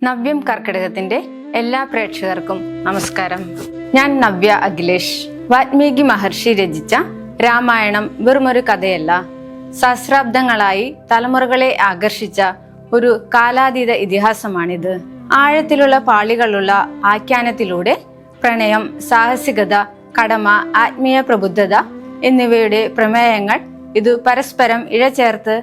നവ്യം കർക്കിടകത്തിന്റെ എല്ലാ പ്രേക്ഷകർക്കും നമസ്കാരം. ഞാൻ നവ്യ അഖിലേഷ്. വാൽമീകി മഹർഷി രചിച്ച രാമായണം വെറുമൊരു കഥയല്ല, സഹസ്രാബ്ദങ്ങളായി തലമുറകളെ ആകർഷിച്ച ഒരു കാലാതീത ഇതിഹാസമാണിത്. ആഴത്തിലുള്ള പാളികളുള്ള ആഖ്യാനത്തിലൂടെ പ്രണയം, സാഹസികത, കടമ, ആത്മീയ പ്രബുദ്ധത എന്നിവയുടെ പ്രമേയങ്ങൾ ഇത് പരസ്പരം ഇഴചേർത്ത്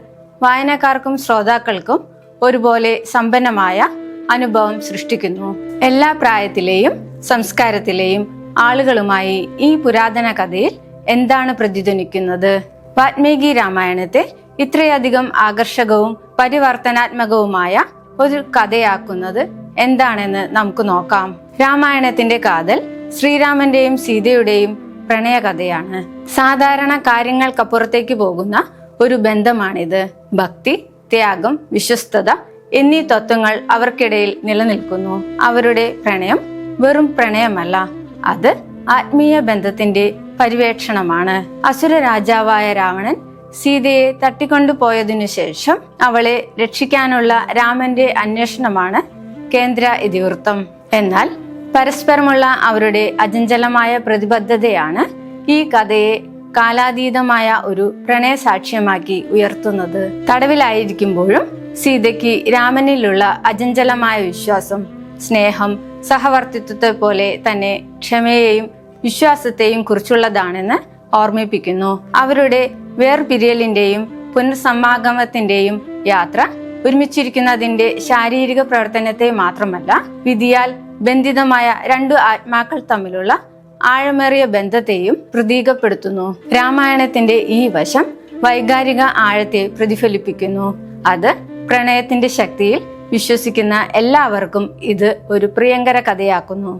വായനക്കാർക്കും ശ്രോതാക്കൾക്കും ഒരുപോലെ സമ്പന്നമായ അനുഭവം സൃഷ്ടിക്കുന്നു. എല്ലാ പ്രായത്തിലെയും സംസ്കാരത്തിലെയും ആളുകളുമായി ഈ പുരാതന കഥയിൽ എന്താണ് പ്രതിധ്വനിക്കുന്നത്? വാൽമീകി രാമായണത്തെ ഇത്രയധികം ആകർഷകവും പരിവർത്തനാത്മകവുമായ ഒരു കഥയാക്കുന്നത് എന്താണെന്ന് നമുക്ക് നോക്കാം. രാമായണത്തിന്റെ കാതൽ ശ്രീരാമന്റെയും സീതയുടെയും പ്രണയകഥയാണ്. സാധാരണ കാര്യങ്ങൾക്കപ്പുറത്തേക്ക് പോകുന്ന ഒരു ബന്ധമാണിത്. ഭക്തി, ത്യാഗം, വിശ്വസ്തത എന്നീ തത്വങ്ങൾ അവർക്കിടയിൽ നിലനിൽക്കുന്നു. അവരുടെ പ്രണയം വെറും പ്രണയമല്ല, അത് ആത്മീയ ബന്ധത്തിന്റെ പരിവേക്ഷണമാണ്. അസുര രാജാവായ രാവണൻ സീതയെ തട്ടിക്കൊണ്ടുപോയതിനു ശേഷം അവളെ രക്ഷിക്കാനുള്ള രാമന്റെ അന്വേഷണമാണ് കേന്ദ്ര ഇതിവൃത്തം. എന്നാൽ പരസ്പരമുള്ള അവരുടെ അചഞ്ചലമായ പ്രതിബദ്ധതയാണ് ഈ കഥയെ കാലാതീതമായ ഒരു പ്രണയ സാക്ഷ്യമാക്കി ഉയർത്തുന്നത്. തടവിലായിരിക്കുമ്പോഴും സീതയ്ക്ക് രാമനിലുള്ള അചഞ്ചലമായ വിശ്വാസം, സ്നേഹം, സഹവർത്തിത്വത്തെ പോലെ തന്നെ ക്ഷമയെയും വിശ്വാസത്തെയും കുറിച്ചുള്ളതാണെന്ന് ഓർമ്മിപ്പിക്കുന്നു. അവരുടെ വേർപിരിയലിന്റെയും പുനർസമാഗമത്തിന്റെയും യാത്ര ഒരുമിച്ചിരിക്കുന്നതിന്റെ ശാരീരിക പ്രവർത്തനത്തെ മാത്രമല്ല, വിധിയാൽ ബന്ധിതമായ രണ്ടു ആത്മാക്കൾ തമ്മിലുള്ള ആഴമേറിയ ബന്ധത്തെയും പ്രതീകപ്പെടുത്തുന്നു. രാമായണത്തിന്റെ ഈ വശം വൈകാരിക ആഴത്തെ പ്രതിഫലിപ്പിക്കുന്നു. അത് പ്രണയത്തിന്റെ ശക്തിയിൽ വിശ്വസിക്കുന്ന എല്ലാവർക്കും ഇത് ഒരു പ്രിയങ്കര കഥയാക്കുന്നു.